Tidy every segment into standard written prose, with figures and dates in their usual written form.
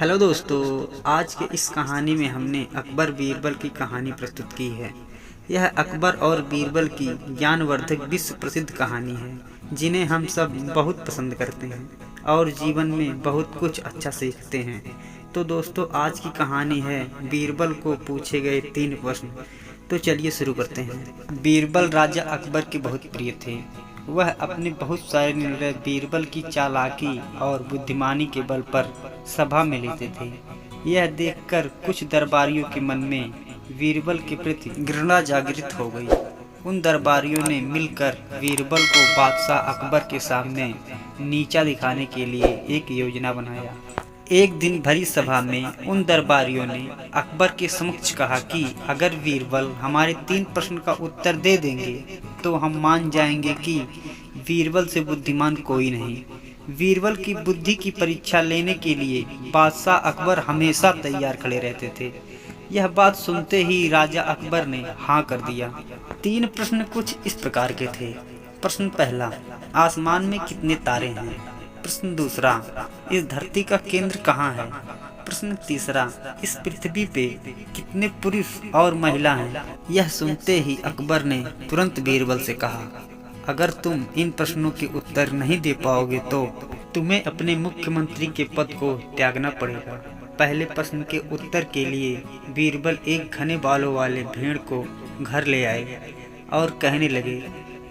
Hello दोस्तों, आज के इस कहानी में हमने अकबर बीरबल की कहानी प्रस्तुत की है। यह अकबर और बीरबल की ज्ञानवर्धक विश्व प्रसिद्ध कहानी है, जिन्हें हम सब बहुत पसंद करते हैं और जीवन में बहुत कुछ अच्छा सीखते हैं। तो दोस्तों, आज की कहानी है बीरबल को पूछे गए 3 प्रश्न। तो चलिए शुरू करते हैं। बीरबल राजा अकबर के बहुत प्रिय थे। वह अपने बहुत सारे निर्णय बीरबल की चालाकी और बुद्धिमानी के बल पर सभा में लेते थे। यह देखकर कुछ दरबारियों के मन में बीरबल के प्रति घृणा जागृत हो गई। उन दरबारियों ने मिलकर बीरबल को बादशाह अकबर के सामने नीचा दिखाने के लिए एक योजना बनाया। एक दिन भरी सभा में उन दरबारियों ने अकबर के समक्ष कहा कि अगर बीरबल हमारे 3 प्रश्न का उत्तर दे देंगे तो हम मान जाएंगे कि बीरबल से बुद्धिमान कोई नहीं। बीरबल की बुद्धि की परीक्षा लेने के लिए बादशाह अकबर हमेशा तैयार खड़े रहते थे। यह बात सुनते ही राजा अकबर ने हाँ कर दिया। 3 प्रश्न कुछ इस प्रकार के थे। प्रश्न पहला, आसमान में कितने तारे हैं? प्रश्न दूसरा, इस धरती का केंद्र कहाँ है? प्रश्न तीसरा, इस पृथ्वी पे कितने पुरुष और महिला हैं? यह सुनते ही अकबर ने तुरंत बीरबल से कहा, अगर तुम इन प्रश्नों के उत्तर नहीं दे पाओगे तो तुम्हें अपने मुख्यमंत्री के पद को त्यागना पड़ेगा। पहले प्रश्न के उत्तर के लिए बीरबल एक घने बालों वाले भेड़ को घर ले आए और कहने लगे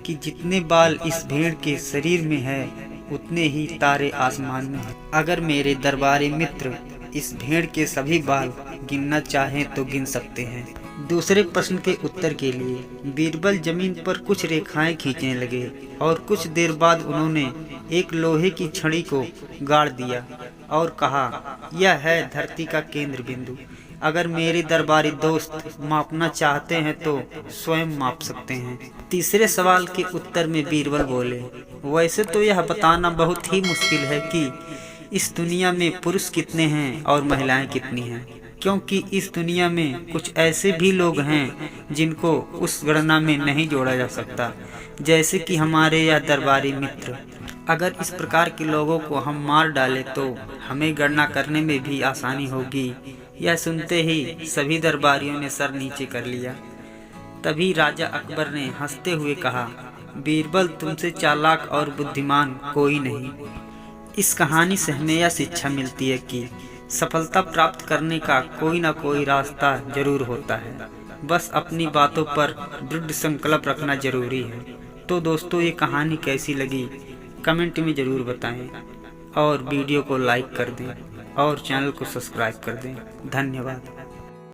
कि जितने बाल इस भेड़ के शरीर में है उतने ही तारे आसमान में हैं। अगर मेरे दरबारी मित्र इस भेड़ के सभी बाल गिनना चाहें तो गिन सकते हैं। दूसरे प्रश्न के उत्तर के लिए बीरबल जमीन पर कुछ रेखाएं खींचने लगे और कुछ देर बाद उन्होंने एक लोहे की छड़ी को गाड़ दिया और कहा, यह है धरती का केंद्र बिंदु। अगर मेरे दरबारी दोस्त मापना चाहते हैं तो स्वयं माप सकते हैं। तीसरे सवाल के उत्तर में बीरबल बोले, वैसे तो यह बताना बहुत ही मुश्किल है कि इस दुनिया में पुरुष कितने हैं और महिलाएं कितनी हैं, क्योंकि इस दुनिया में कुछ ऐसे भी लोग हैं जिनको उस गणना में नहीं जोड़ा जा सकता, जैसे कि हमारे यह दरबारी मित्र। अगर इस प्रकार के लोगों को हम मार डालें तो हमें गणना करने में भी आसानी होगी। यह सुनते ही सभी दरबारियों ने सर नीचे कर लिया। तभी राजा अकबर ने हंसते हुए कहा, बीरबल तुमसे चालाक और बुद्धिमान कोई नहीं। इस कहानी से हमें यह शिक्षा मिलती है कि सफलता प्राप्त करने का कोई ना कोई रास्ता जरूर होता है, बस अपनी बातों पर दृढ़ संकल्प रखना जरूरी है। तो दोस्तों, ये कहानी कैसी लगी कमेंट में ज़रूर बताएं और वीडियो को लाइक कर दें और चैनल को सब्सक्राइब कर दें। धन्यवाद।